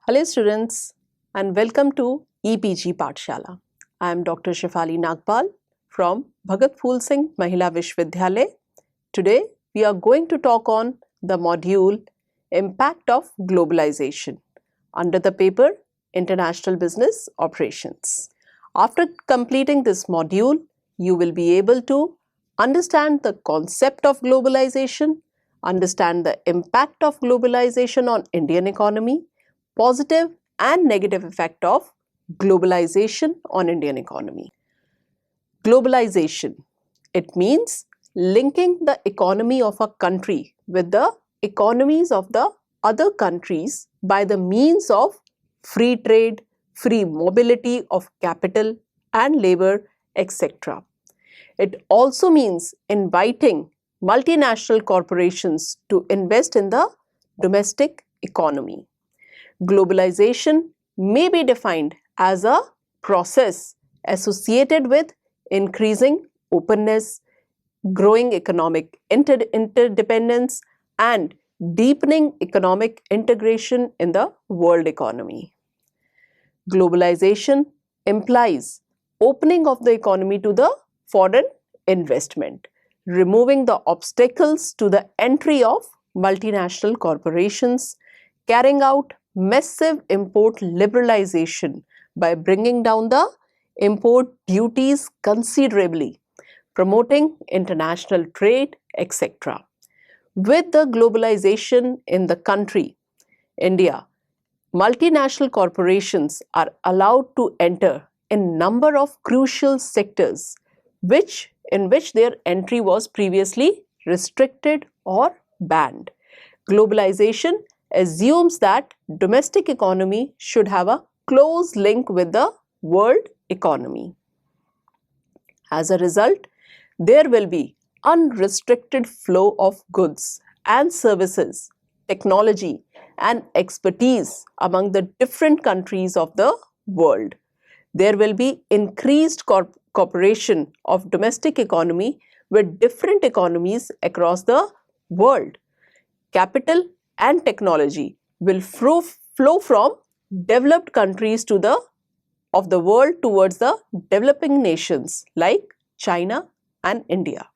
Hello students and welcome to EPG Pathshala. I am Dr. Shefali Nagpal from Bhagat Phool Singh Mahila Vishwavidyalaya. Today we are going to talk on the module Impact of Globalization under the paper International Business Operations. After completing this module, you will be able to understand the concept of globalization, understand the impact of globalization on Indian economy, positive and negative effect of globalization on Indian economy. Globalization, it means linking the economy of a country with the economies of the other countries by the means of free trade, free mobility of capital and labor, etc. It also means inviting multinational corporations to invest in the domestic economy. Globalization may be defined as a process associated with increasing openness, growing economic interdependence, and deepening economic integration in the world economy. Globalization implies opening of the economy to the foreign investment, removing the obstacles to the entry of multinational corporations, carrying out massive import liberalization by bringing down the import duties considerably, promoting international trade, etc. With the globalization in the country, India, multinational corporations are allowed to enter in number of crucial sectors in which their entry was previously restricted or banned. Globalization assumes that domestic economy should have a close link with the world economy. As a result, there will be unrestricted flow of goods and services, technology and expertise among the different countries of the world. There will be increased cooperation of domestic economy with different economies across the world. Capital and technology will flow from developed countries of the world towards the developing nations like China and India.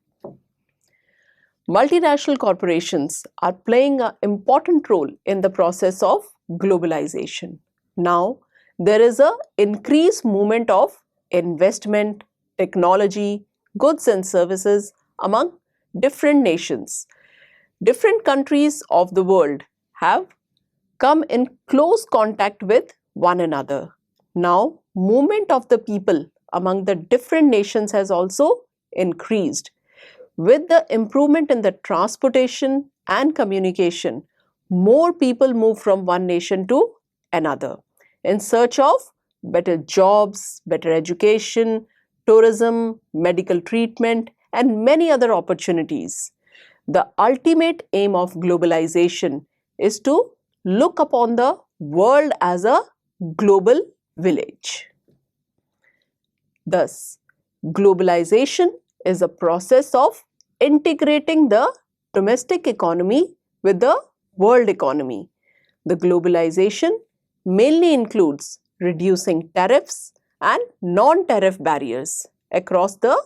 Multinational corporations are playing an important role in the process of globalization. Now, there is an increased movement of investment, technology, goods and services among different nations. Different countries of the world have come in close contact with one another. Now, movement of the people among the different nations has also increased. With the improvement in the transportation and communication, more people move from one nation to another in search of better jobs, better education, tourism, medical treatment, and many other opportunities. The ultimate aim of globalization is to look upon the world as a global village. Thus, globalization is a process of integrating the domestic economy with the world economy. The globalization mainly includes reducing tariffs and non-tariff barriers across the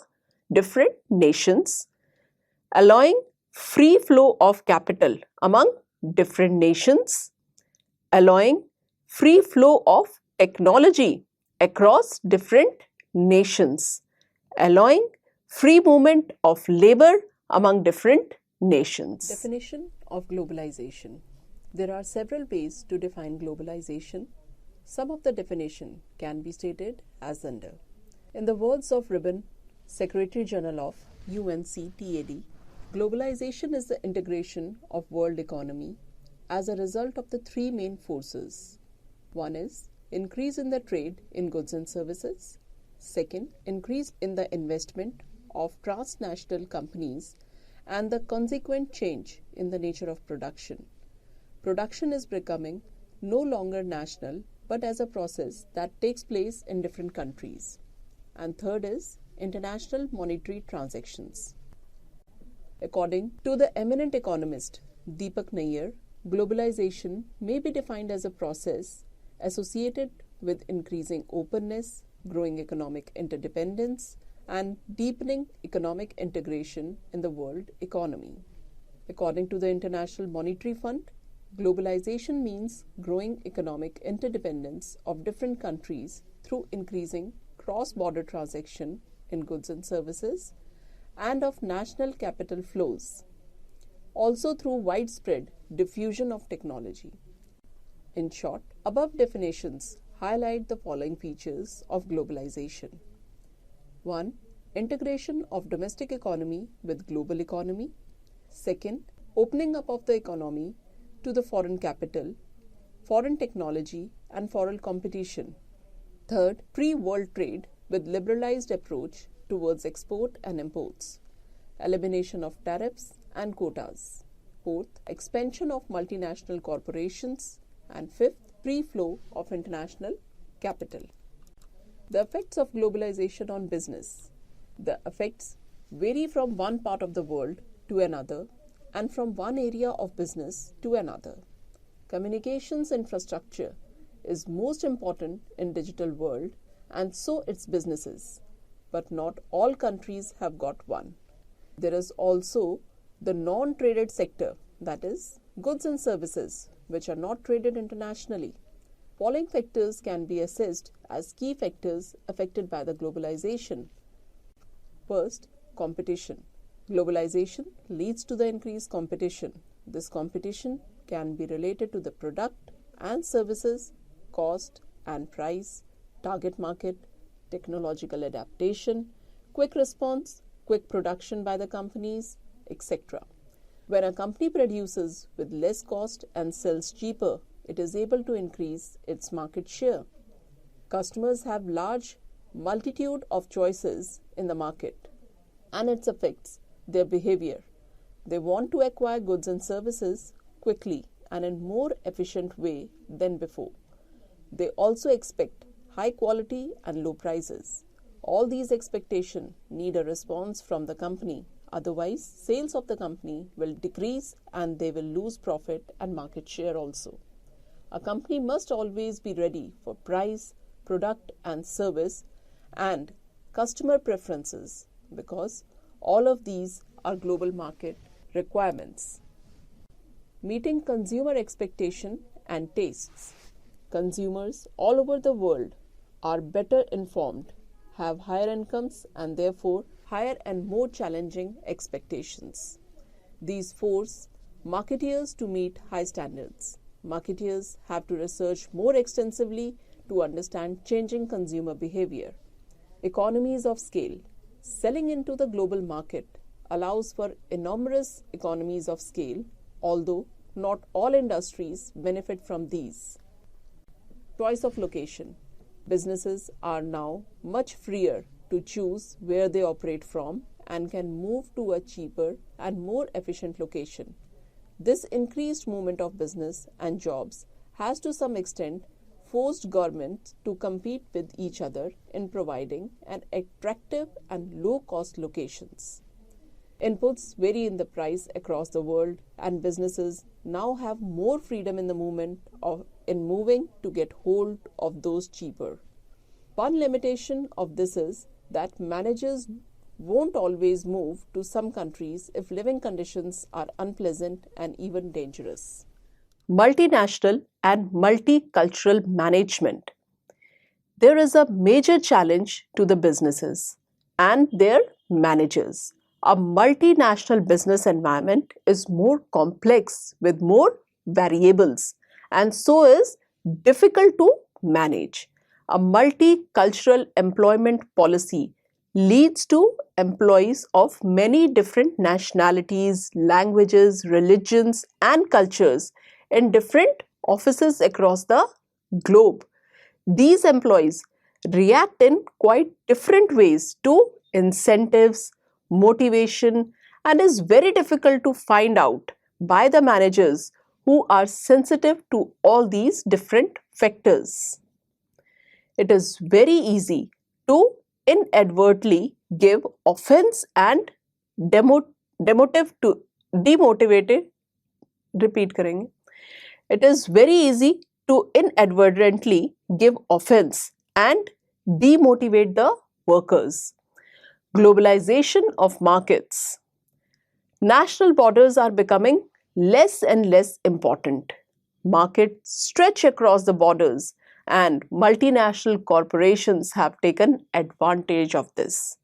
different nations, allowing free flow of capital among different nations, allowing free flow of technology across different nations, allowing free movement of labor among different nations. Definition of globalization. There are several ways to define globalization. Some of the definition can be stated as under. In the words of Ribbon, Secretary General of UNCTAD, globalization is the integration of world economy as a result of the three main forces. One is increase in the trade in goods and services. Second, increase in the investment of transnational companies and the consequent change in the nature of production. Production is becoming no longer national but as a process that takes place in different countries. And third is international monetary transactions. According to the eminent economist Deepak Nayyar, globalization may be defined as a process associated with increasing openness, growing economic interdependence, and deepening economic integration in the world economy. According to the International Monetary Fund, globalization means growing economic interdependence of different countries through increasing cross-border transaction in goods and services and of national capital flows, also through widespread diffusion of technology. In short, above definitions highlight the following features of globalization. 1. Integration of domestic economy with global economy. Second, opening up of the economy to the foreign capital, foreign technology and foreign competition. Third, free world trade with liberalized approach towards export and imports. Elimination of tariffs and quotas. Fourth, expansion of multinational corporations. And fifth, free flow of international capital. The effects of globalization on business. The effects vary from one part of the world to another and from one area of business to another. Communications infrastructure is most important in digital world and so its businesses, but not all countries have got one. There is also the non-traded sector, that is, goods and services, which are not traded internationally. Following factors can be assessed as key factors affected by the globalization. First, competition. Globalization leads to the increased competition. This competition can be related to the product and services, cost and price, target market, technological adaptation, quick response, quick production by the companies, etc. When a company produces with less cost and sells cheaper, it is able to increase its market share. Customers have large multitude of choices in the market and it affects their behavior. They want to acquire goods and services quickly and in more efficient way than before. They also expect high quality and low prices. All these expectations need a response from the company. Otherwise, sales of the company will decrease and they will lose profit and market share also. A company must always be ready for price, product and service and customer preferences because all of these are global market requirements. Meeting consumer expectation and tastes. Consumers all over the world are better informed, have higher incomes and therefore higher and more challenging expectations. These force marketeers to meet high standards. Marketeers have to research more extensively to understand changing consumer behavior. Economies of scale. Selling into the global market allows for enormous economies of scale, although not all industries benefit from these. Choice of location. Businesses are now much freer to choose where they operate from and can move to a cheaper and more efficient location. This increased movement of business and jobs has to some extent forced governments to compete with each other in providing an attractive and low-cost locations. Inputs vary in the price across the world and businesses now have more freedom in the movement in moving to get hold of those cheaper. One limitation of this is that managers won't always move to some countries if living conditions are unpleasant and even dangerous. Multinational and multicultural management. There is a major challenge to the businesses and their managers. A multinational business environment is more complex with more variables and so is difficult to manage. A multicultural employment policy leads to employees of many different nationalities, languages, religions and cultures in different offices across the globe. These employees react in quite different ways to incentives, motivation, and is very difficult to find out by the managers who are sensitive to all these different factors. It is very easy to inadvertently give offense and demotivated. Repeat करेंगे. It is very easy to inadvertently give offense and demotivate the workers. Globalization of markets. National borders are becoming less and less important. Markets stretch across the borders, and multinational corporations have taken advantage of this.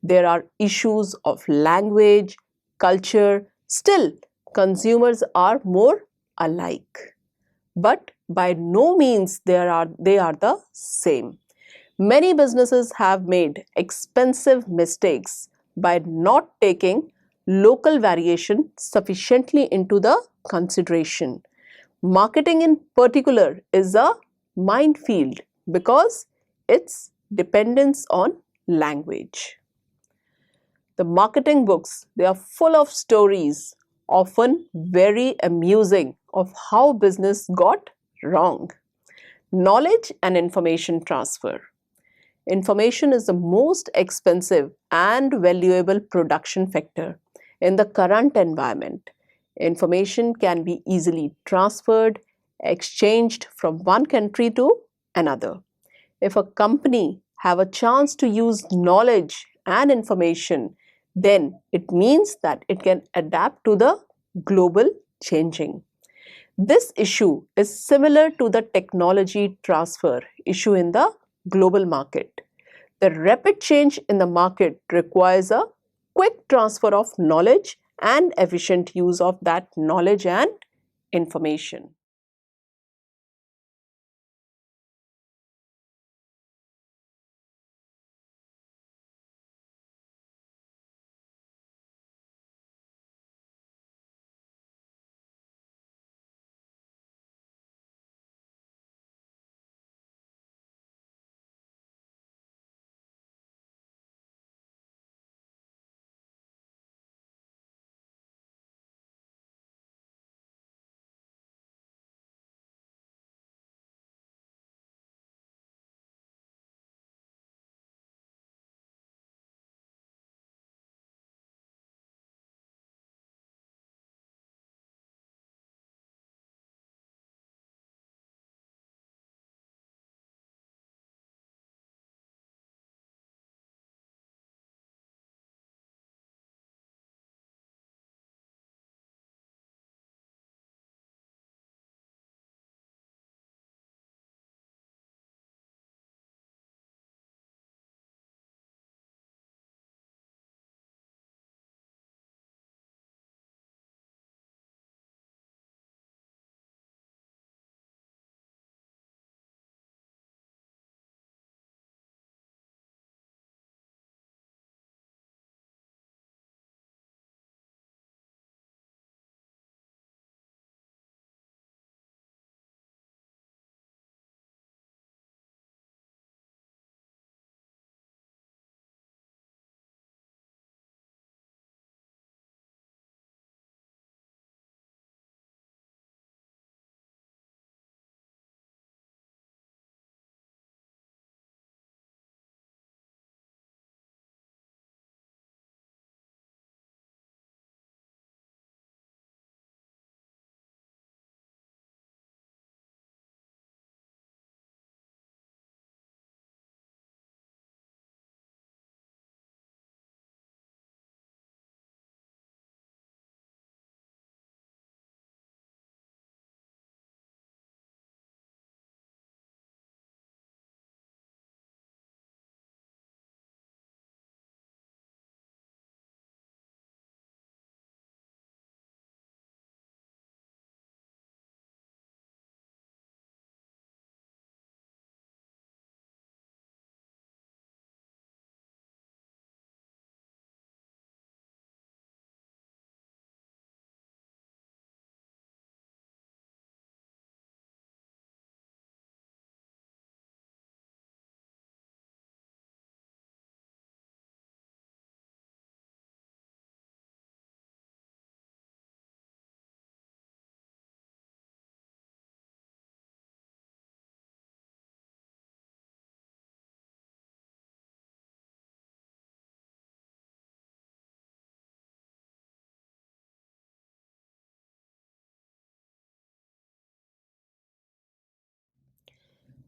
There are issues of language, culture. Still, consumers are more alike. But by no means they are the same. Many businesses have made expensive mistakes by not taking local variation sufficiently into the consideration. Marketing in particular is a minefield because its dependence on language. The marketing books, they are full of stories, often very amusing, of how business got wrong. Knowledge and information transfer. Information is the most expensive and valuable production factor in the current environment. Information can be easily transferred, exchanged from one country to another. If a company have a chance to use knowledge and information, then it means that it can adapt to the global changing. This issue is similar to the technology transfer issue in the global market. The rapid change in the market requires a quick transfer of knowledge and efficient use of that knowledge and information.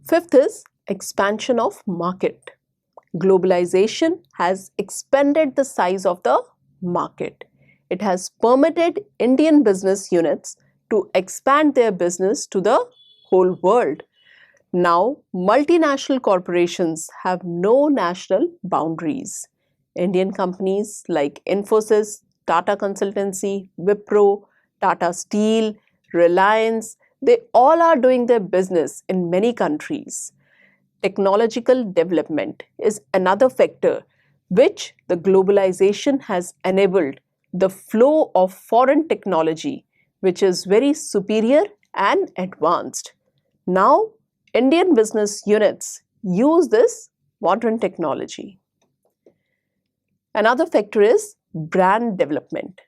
Fifth is expansion of market. Globalization has expanded the size of the market. It has permitted Indian business units to expand their business to the whole world. Now, multinational corporations have no national boundaries. Indian companies like Infosys, Tata Consultancy, Wipro, Tata Steel, Reliance, they all are doing their business in many countries. Technological development is another factor which the globalization has enabled the flow of foreign technology, which is very superior and advanced. Now, Indian business units use this modern technology. Another factor is brand development.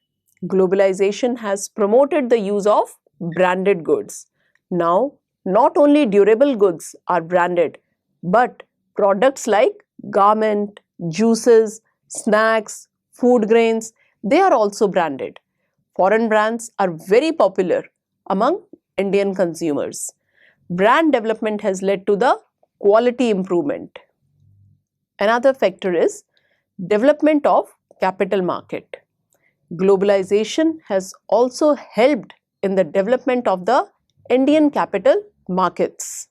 Globalization has promoted the use of branded goods. Now, not only durable goods are branded, but products like garment, juices, snacks, food grains, they are also branded. Foreign brands are very popular among Indian consumers. Brand development has led to the quality improvement. Another factor is development of capital market. Globalization has also helped in the development of the Indian capital markets.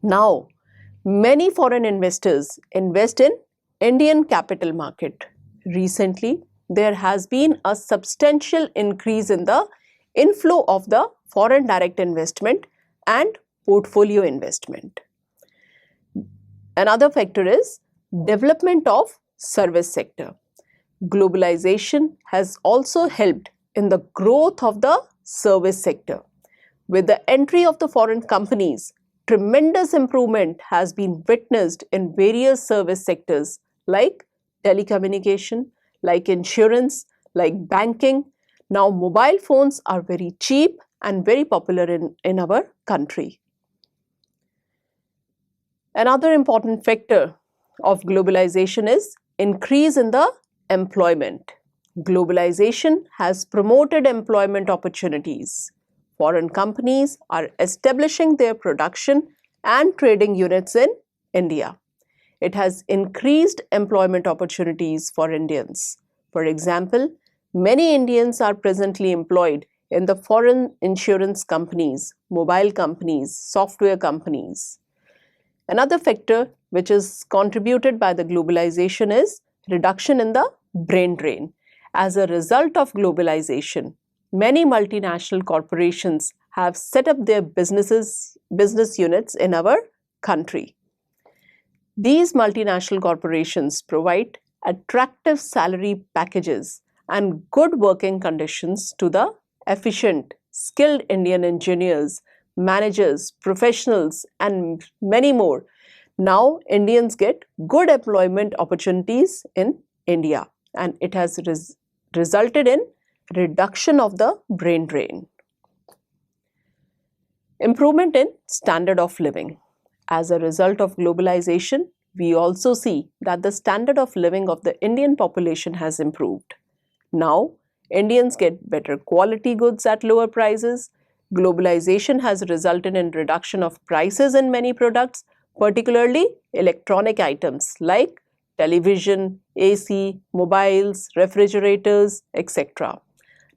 Now, many foreign investors invest in Indian capital market. Recently, there has been a substantial increase in the inflow of the foreign direct investment and portfolio investment. Another factor is development of service sector. Globalization has also helped in the growth of the service sector. With the entry of the foreign companies, tremendous improvement has been witnessed in various service sectors like telecommunication, like insurance, like banking. Now, mobile phones are very cheap and very popular in our country. Another important factor of globalization is increase in the employment. Globalization has promoted employment opportunities. Foreign companies are establishing their production and trading units in India. It has increased employment opportunities for Indians. For example, many Indians are presently employed in the foreign insurance companies, mobile companies, software companies. Another factor which is contributed by the globalization is reduction in the brain drain. As a result of globalization, many multinational corporations have set up their business units in our country. These multinational corporations provide attractive salary packages and good working conditions to the efficient, skilled Indian engineers, managers, professionals, and many more. Now, Indians get good employment opportunities in India, and it has resulted in reduction of the brain drain. Improvement in standard of living. As a result of globalization, we also see that the standard of living of the Indian population has improved. Now, Indians get better quality goods at lower prices. Globalization has resulted in reduction of prices in many products, particularly electronic items like television, AC, mobiles, refrigerators, etc.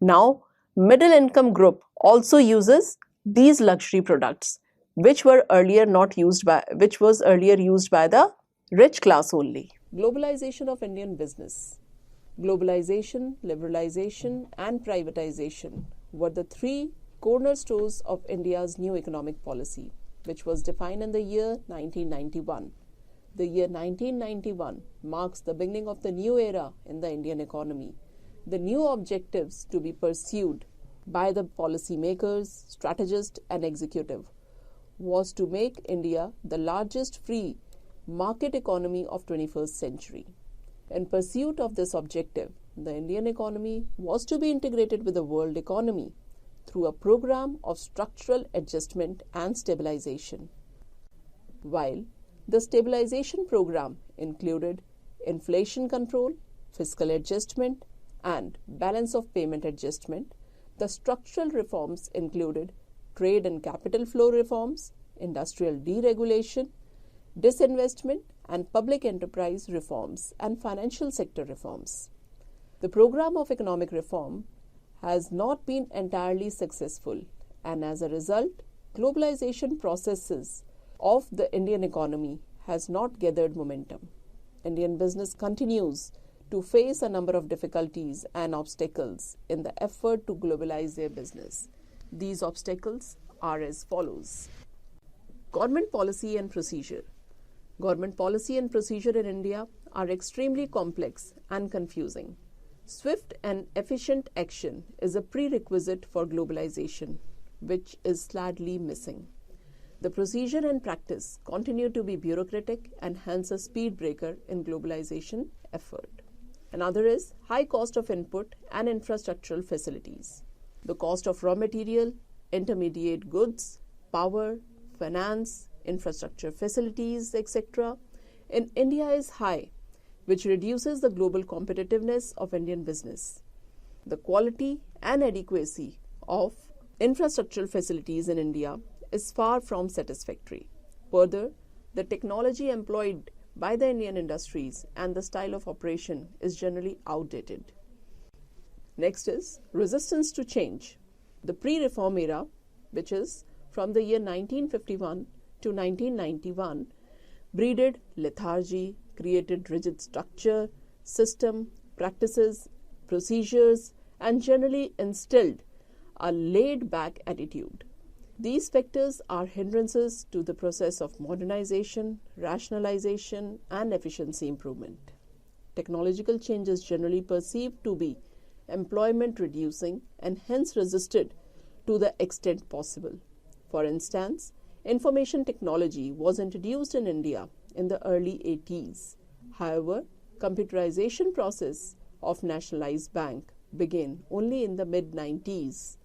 Now, middle income group also uses these luxury products, which was earlier used by the rich class only. Globalization of Indian business. Globalization, liberalization, and privatization were the three cornerstones of India's new economic policy, which was defined in the year 1991. The year 1991 marks the beginning of the new era in the Indian economy. The new objectives to be pursued by the policymakers, strategists, and executive was to make India the largest free market economy of 21st century. In pursuit of this objective, the Indian economy was to be integrated with the world economy through a program of structural adjustment and stabilization. While the stabilization program included inflation control, fiscal adjustment, and balance of payment adjustment, the structural reforms included trade and capital flow reforms, industrial deregulation, disinvestment, and public enterprise reforms and financial sector reforms. The program of economic reform has not been entirely successful, and as a result, globalization processes of the Indian economy has not gathered momentum. Indian business continues to face a number of difficulties and obstacles in the effort to globalize their business. These obstacles are as follows. Government policy and procedure. Government policy and procedure in India are extremely complex and confusing. Swift and efficient action is a prerequisite for globalization, which is sadly missing. The procedure and practice continue to be bureaucratic and hence a speed breaker in globalization effort. Another is high cost of input and infrastructural facilities. The cost of raw material, intermediate goods, power, finance, infrastructure facilities, etc. in India is high, which reduces the global competitiveness of Indian business. The quality and adequacy of infrastructural facilities in India is far from satisfactory. Further, the technology employed by the Indian industries and the style of operation is generally outdated. Next is resistance to change. The pre-reform era, which is from the year 1951 to 1991, breeded lethargy, created rigid structure, system, practices, procedures, and generally instilled a laid-back attitude. These factors are hindrances to the process of modernization, rationalization, and efficiency improvement. Technological change is generally perceived to be employment reducing and hence resisted to the extent possible. For instance, information technology was introduced in India in the early 80s. However, computerization process of nationalized bank began only in the mid-90s.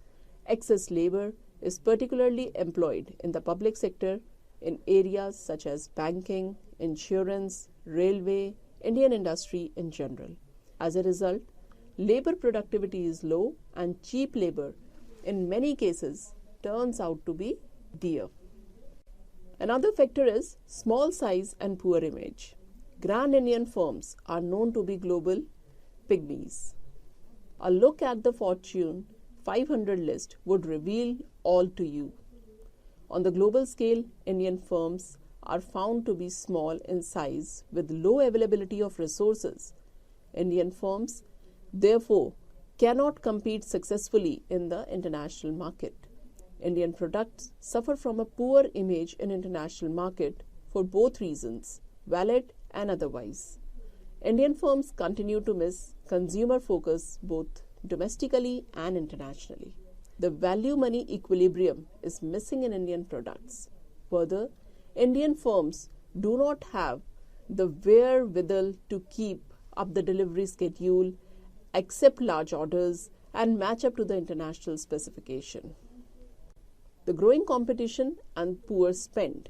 Excess labor is particularly employed in the public sector in areas such as banking, insurance, railway, Indian industry in general. As a result, labor productivity is low and cheap labor in many cases turns out to be dear. Another factor is small size and poor image. Grand Indian firms are known to be global pygmies. A look at the Fortune 500 list would reveal all to you. On the global scale, Indian firms are found to be small in size with low availability of resources. Indian firms, therefore, cannot compete successfully in the international market. Indian products suffer from a poor image in international market for both reasons, valid and otherwise. Indian firms continue to miss consumer focus both domestically and internationally. The value-money equilibrium is missing in Indian products. Further, Indian firms do not have the wherewithal to keep up the delivery schedule, accept large orders, and match up to the international specification. The growing competition and poor spend.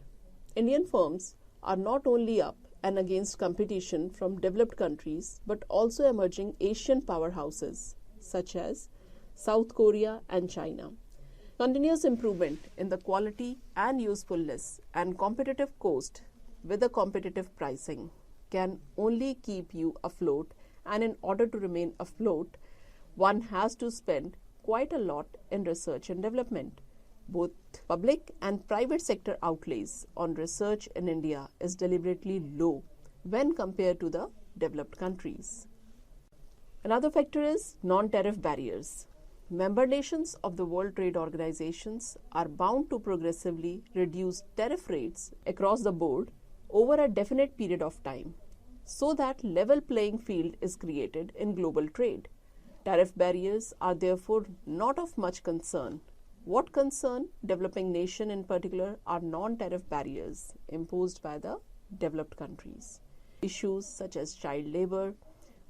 Indian firms are not only up and against competition from developed countries but also emerging Asian powerhouses such as South Korea and China. Continuous improvement in the quality and usefulness and competitive cost with a competitive pricing can only keep you afloat, and in order to remain afloat, one has to spend quite a lot in research and development. Both public and private sector outlays on research in India is deliberately low when compared to the developed countries. Another factor is non-tariff barriers. Member nations of the World Trade Organizations are bound to progressively reduce tariff rates across the board over a definite period of time, so that level playing field is created in global trade. Tariff barriers are therefore not of much concern. What concern developing nation in particular are non-tariff barriers imposed by the developed countries. Issues such as child labor,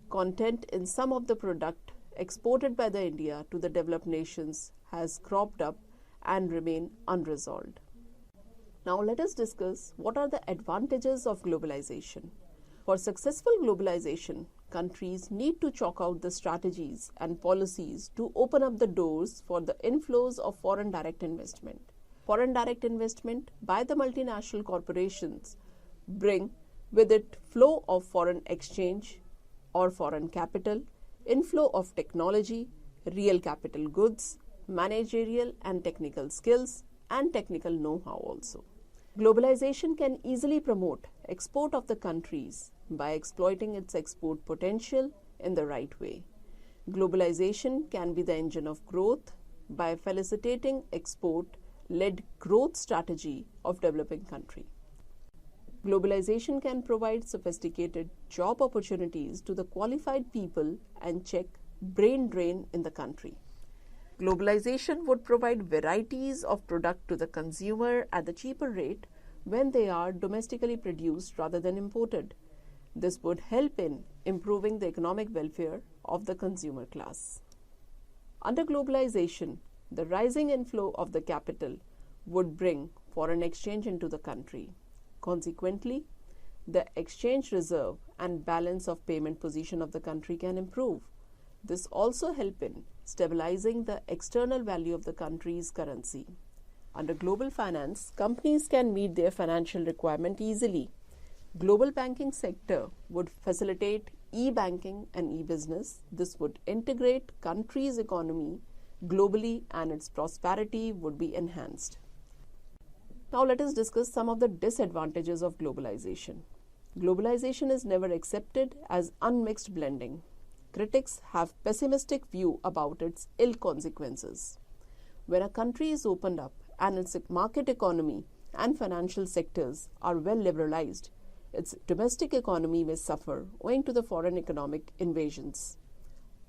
content in some of the product exported by the India to the developed nations has cropped up and remain unresolved. Now let us discuss what are the advantages of globalization. For successful globalization, countries need to chalk out the strategies and policies to open up the doors for the inflows of foreign direct investment. foreign direct investment by the multinational corporations bring with it flow of foreign exchange or foreign capital, inflow of technology, real capital goods, managerial and technical skills, and technical know-how also. Globalization can easily promote export of the countries by exploiting its export potential in the right way. Globalization can be the engine of growth by facilitating export-led growth strategy of developing country. Globalization can provide sophisticated job opportunities to the qualified people and check brain drain in the country. Globalization would provide varieties of product to the consumer at the cheaper rate when they are domestically produced rather than imported. This would help in improving the economic welfare of the consumer class. Under globalization, the rising inflow of the capital would bring foreign exchange into the country. Consequently, the exchange reserve and balance of payment position of the country can improve. This also help in stabilizing the external value of the country's currency. Under global finance, companies can meet their financial requirement easily. Global banking sector would facilitate e-banking and e-business. This would integrate country's economy globally and its prosperity would be enhanced. Now let us discuss some of the disadvantages of globalization. Globalization is never accepted as unmixed blending. Critics have pessimistic view about its ill consequences. When a country is opened up and its market economy and financial sectors are well liberalized, its domestic economy may suffer owing to the foreign economic invasions.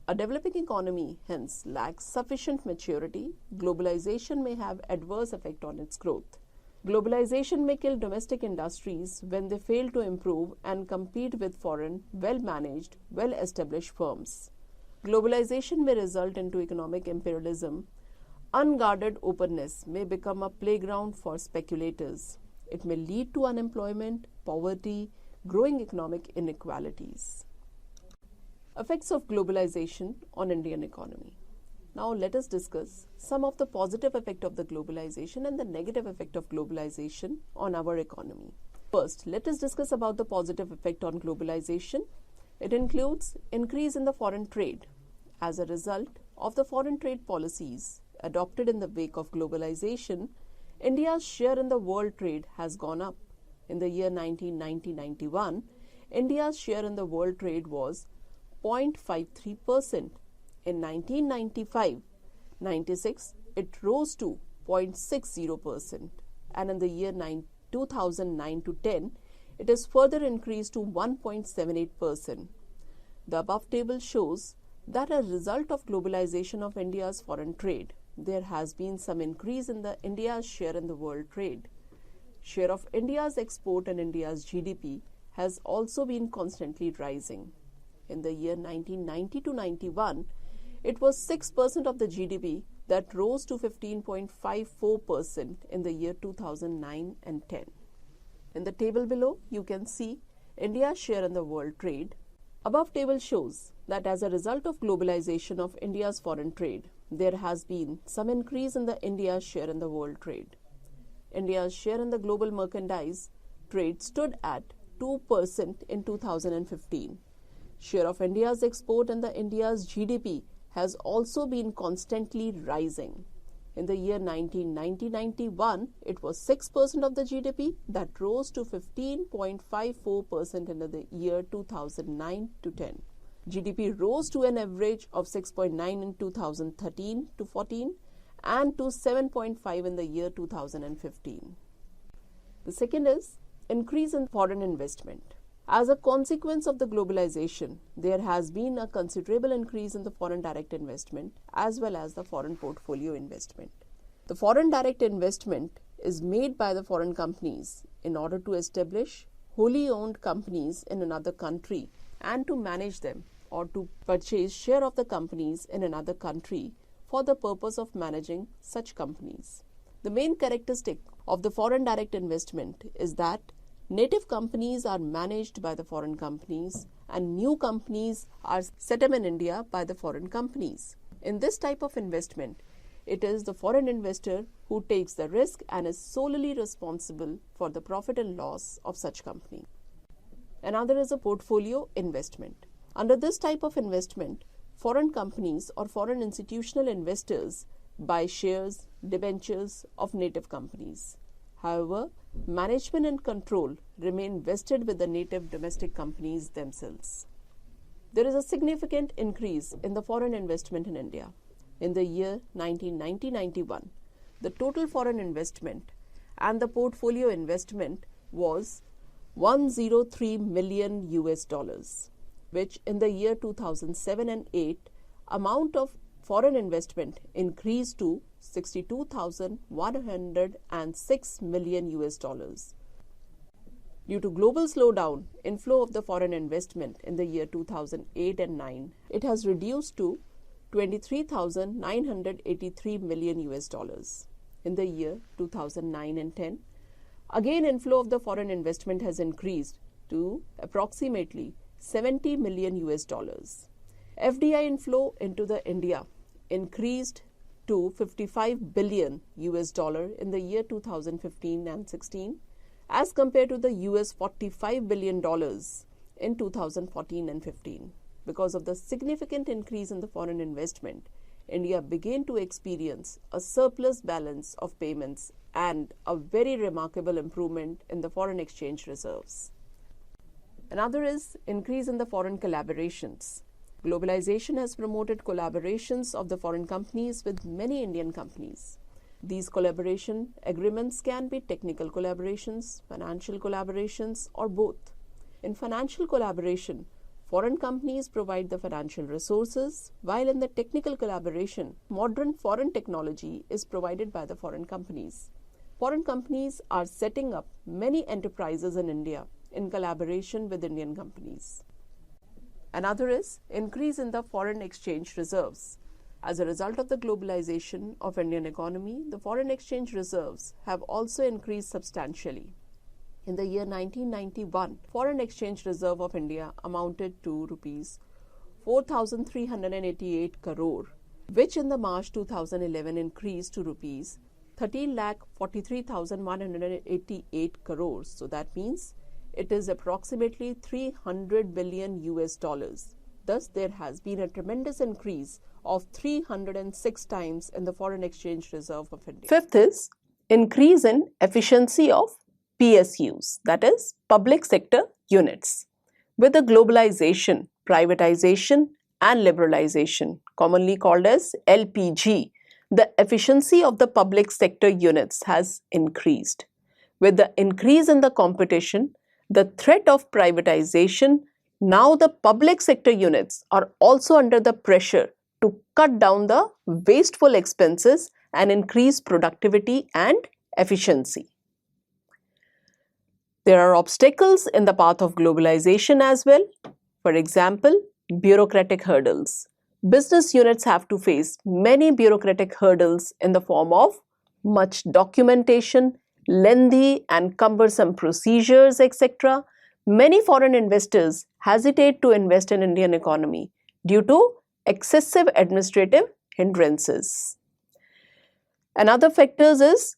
A developing economy hence lacks sufficient maturity. Globalization may have adverse effect on its growth. Globalization may kill domestic industries when they fail to improve and compete with foreign, well-managed, well-established firms. Globalization may result into economic imperialism. Unguarded openness may become a playground for speculators. It may lead to unemployment, poverty, growing economic inequalities. Effects of globalization on Indian economy. Now let us discuss some of the positive effect of the globalization and the negative effect of globalization on our economy. First, let us discuss about the positive effect on globalization. It includes increase in the foreign trade. As a result of the foreign trade policies adopted in the wake of globalization, India's share in the world trade has gone up. In the year 1990-91, India's share in the world trade was 0.53%. In 1995-96, it rose to 0.60%, and in the year 2009-10, it is further increased to 1.78%. The above table shows that as a result of globalization of India's foreign trade, there has been some increase in the India's share in the world trade. Share of India's export in India's GDP has also been constantly rising. In the year 1990-91, it was 6% of the GDP that rose to 15.54% in the year 2009 and 10. In the table below, you can see India's share in the world trade. Above table shows that as a result of globalization of India's foreign trade, there has been some increase in the India's share in the world trade. India's share in the global merchandise trade stood at 2% in 2015. Share of India's export in the India's GDP has also been constantly rising. In the year 1990-91, it was 6% of the GDP that rose to 15.54% in the year 2009-10. GDP rose to an average of 6.9 in 2013-14 and to 7.5 in the year 2015. The second is increase in foreign investment. As a consequence of the globalization, there has been a considerable increase in the foreign direct investment as well as the foreign portfolio investment. The foreign direct investment is made by the foreign companies in order to establish wholly owned companies in another country and to manage them or to purchase share of the companies in another country for the purpose of managing such companies. The main characteristic of the foreign direct investment is that native companies are managed by the foreign companies and new companies are set up in India by the foreign companies. In this type of investment, it is the foreign investor who takes the risk and is solely responsible for the profit and loss of such company. Another is a portfolio investment. Under this type of investment, foreign companies or foreign institutional investors buy shares, debentures of native companies. However, management and control remain vested with the native domestic companies themselves. There is a significant increase in the foreign investment in India. In the year 1990-91, the total foreign investment and the portfolio investment was 103 million US dollars, which in the year 2007 and 8, amount of foreign investment increased to 62,106 million US dollars. Due to global slowdown, inflow of the foreign investment in the year 2008 and 9, it has reduced to 23,983 million US dollars. In the year 2009 and 10, again inflow of the foreign investment has increased to approximately 70 million US dollars. FDI inflow into the India increased to 55 billion US dollar in the year 2015 and 16 as compared to the US $45 billion in 2014 and 15. Because of the significant increase in the foreign investment, India began to experience a surplus balance of payments and a very remarkable improvement in the foreign exchange reserves. Another is increase in the foreign collaborations. Globalization has promoted collaborations of the foreign companies with many Indian companies. These collaboration agreements can be technical collaborations, financial collaborations, or both. In financial collaboration, foreign companies provide the financial resources, while in the technical collaboration, modern foreign technology is provided by the foreign companies. Foreign companies are setting up many enterprises in India in collaboration with Indian companies. Another is increase in the foreign exchange reserves. As a result of the globalization of Indian economy, the foreign exchange reserves have also increased substantially. In the year 1991, foreign exchange reserve of India amounted to rupees 4,388 crore, which in the March 2011 increased to rupees 13,43,188 crores. So that means it is approximately 300 billion US dollars. Thus, there has been a tremendous increase of 306 times in the foreign exchange reserve of India. Fifth is increase in efficiency of PSUs, that is, public sector units. With the globalization, privatization and liberalization, commonly called as LPG, the efficiency of the public sector units has increased. With the increase in the competition, the threat of privatization, now the public sector units are also under the pressure to cut down the wasteful expenses and increase productivity and efficiency. There are obstacles in the path of globalization as well. For example, bureaucratic hurdles. Business units have to face many bureaucratic hurdles in the form of much documentation, lengthy and cumbersome procedures, etc. Many foreign investors hesitate to invest in Indian economy due to excessive administrative hindrances. Another factor is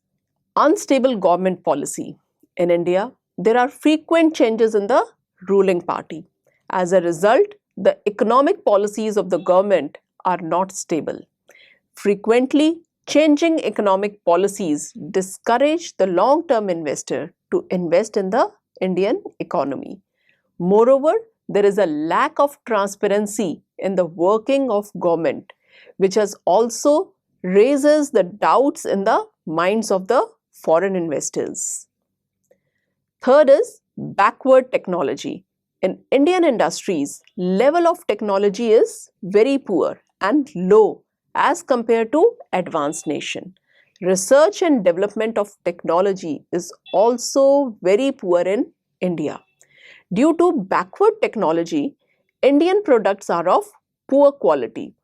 unstable government policy. In India, there are frequent changes in the ruling party. As a result, the economic policies of the government are not stable. Frequently, changing economic policies discourage the long-term investor to invest in the Indian economy. Moreover, there is a lack of transparency in the working of government, which has also raises the doubts in the minds of the foreign investors. Third is backward technology. In Indian industries, level of technology is very poor and low as compared to advanced nation. Research and development of technology is also very poor in India. Due to backward technology, Indian products are of poor quality.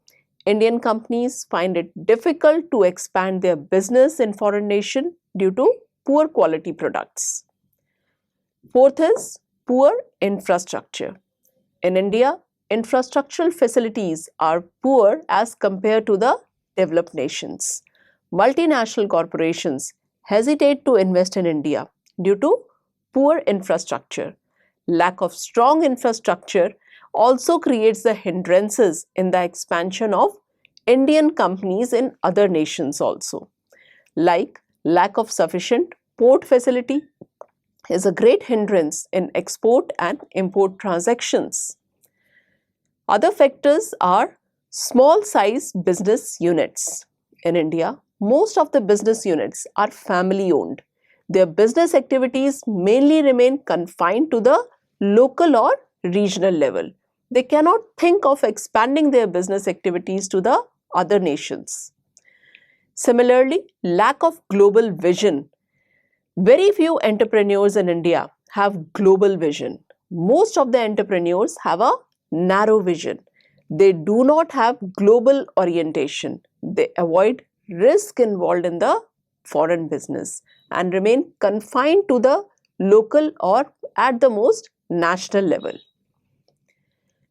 Indian companies find it difficult to expand their business in foreign nation due to poor quality products. Fourth is poor infrastructure. In India, infrastructural facilities are poor as compared to the developed nations. multinational corporations hesitate to invest in India due to poor infrastructure. Lack of strong infrastructure also creates the hindrances in the expansion of Indian companies in other nations also, like lack of sufficient port facility is a great hindrance in export and import transactions. Other factors are small size business units. In India, most of the business units are family owned. Their business activities mainly remain confined to the local or regional level. They cannot think of expanding their business activities to the other nations. Similarly, lack of global vision. Very few entrepreneurs in India have global vision. Most of the entrepreneurs have a narrow vision. They do not have global orientation. They avoid risk involved in the foreign business and remain confined to the local or at the most national level.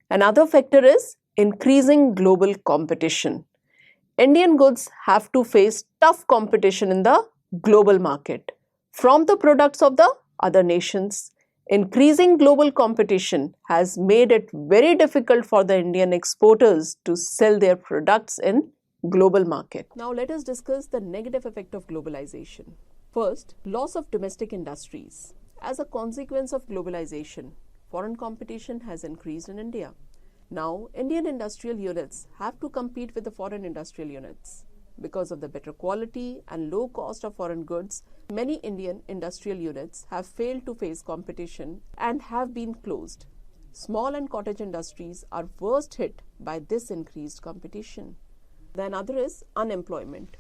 Another factor is increasing global competition. Indian goods have to face tough competition in the global market from the products of the other nations. Increasing global competition has made it very difficult for the Indian exporters to sell their products in global market. Now let us discuss the negative effect of globalization. First, loss of domestic industries. As a consequence of globalization, foreign competition has increased in India. Now, Indian industrial units have to compete with the foreign industrial units. Because of the better quality and low cost of foreign goods, many Indian industrial units have failed to face competition and have been closed. Small and cottage industries are worst hit by this increased competition. The another is unemployment.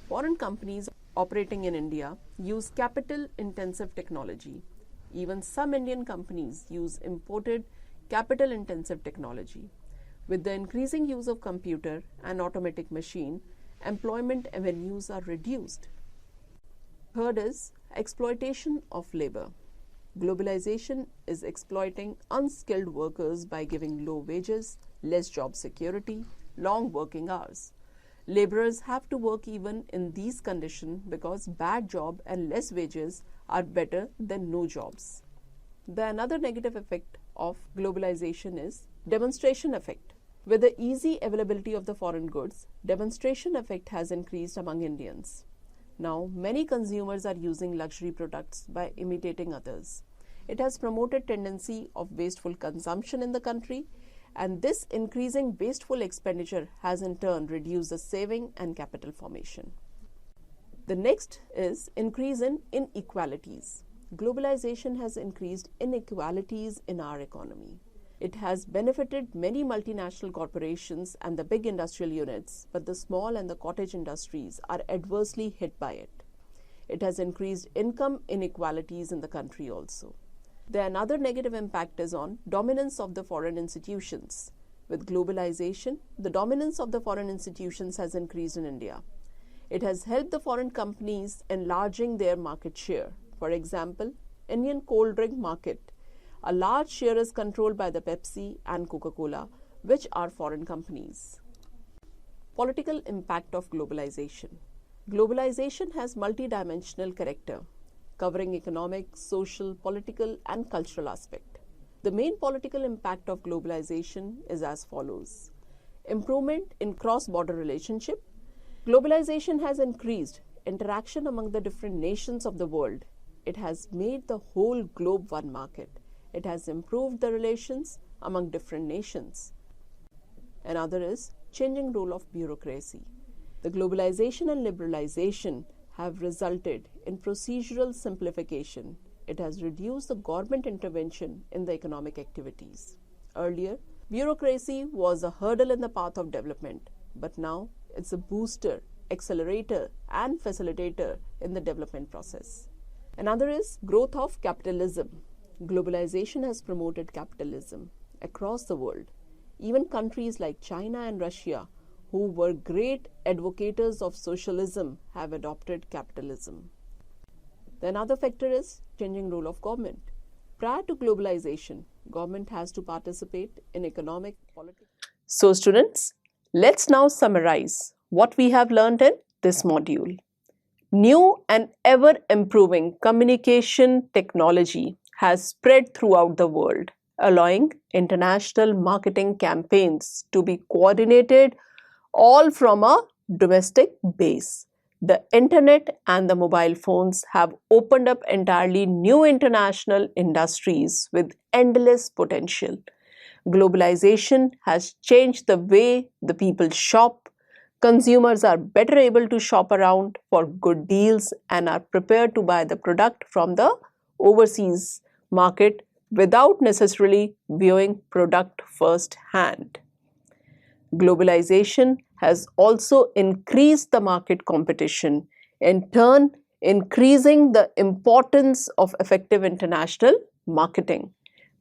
Foreign companies operating in India use capital-intensive technology. Even some Indian companies use imported capital-intensive technology. With the increasing use of computer and automatic machine, employment avenues are reduced. Third is exploitation of labor. Globalization is exploiting unskilled workers by giving low wages, less job security, long working hours. Laborers have to work even in these conditions because bad job and less wages are better than no jobs. The another negative effect of globalization is demonstration effect. With the easy availability of the foreign goods, demonstration effect has increased among Indians. Now, many consumers are using luxury products by imitating others. It has promoted tendency of wasteful consumption in the country, and this increasing wasteful expenditure has in turn reduced the saving and capital formation. The next is increase in inequalities. Globalization has increased inequalities in our economy. It has benefited many multinational corporations and the big industrial units, but the small and the cottage industries are adversely hit by it. It has increased income inequalities in the country also. The another negative impact is on dominance of the foreign institutions. With globalization, the dominance of the foreign institutions has increased in India. It has helped the foreign companies enlarging their market share. For example, Indian cold drink market, a large share is controlled by the Pepsi and Coca-Cola, which are foreign companies. Political impact of globalization. Globalization has multidimensional character, covering economic, social, political, and cultural aspect. The main political impact of globalization is as follows. Improvement in cross-border relationship. Globalization has increased interaction among the different nations of the world. It has made the whole globe one market. It has improved the relations among different nations. Another is changing role of bureaucracy. The globalization and liberalization have resulted in procedural simplification. It has reduced the government intervention in the economic activities. Earlier, bureaucracy was a hurdle in the path of development, but now it's a booster, accelerator, and facilitator in the development process. Another is growth of capitalism. Globalization has promoted capitalism across the world. Even countries like China and Russia, who were great advocates of socialism, have adopted capitalism. The another factor is changing role of government. Prior to globalization, government has to participate in economic politics. So students, let's now summarize what we have learned in this module. New and ever-improving communication technology has spread throughout the world, allowing international marketing campaigns to be coordinated all from a domestic base. The internet and the mobile phones have opened up entirely new international industries with endless potential. Globalization has changed the way the people shop. Consumers are better able to shop around for good deals and are prepared to buy the product from the overseas market without necessarily viewing product first-hand. Globalization has also increased the market competition, in turn increasing the importance of effective international marketing.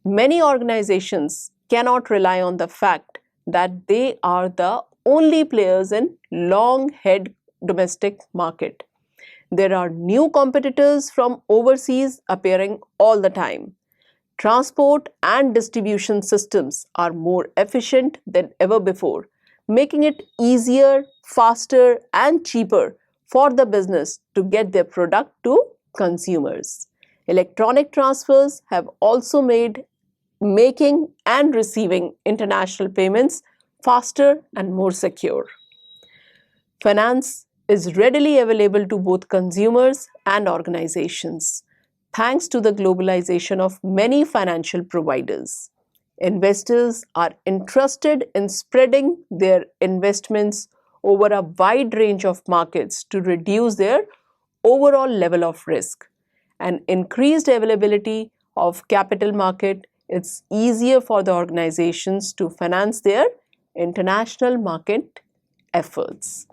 Many organizations cannot rely on the fact that they are the only players in long-head domestic market. There are new competitors from overseas appearing all the time. Transport and distribution systems are more efficient than ever before, making it easier, faster, and cheaper for the business to get their product to consumers. Electronic transfers have also made making and receiving international payments faster and more secure. Finance is readily available to both consumers and organizations, thanks to the globalization of many financial providers. Investors are interested in spreading their investments over a wide range of markets to reduce their overall level of risk. And increased availability of capital market, it's easier for the organizations to finance their international market efforts.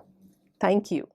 Thank you.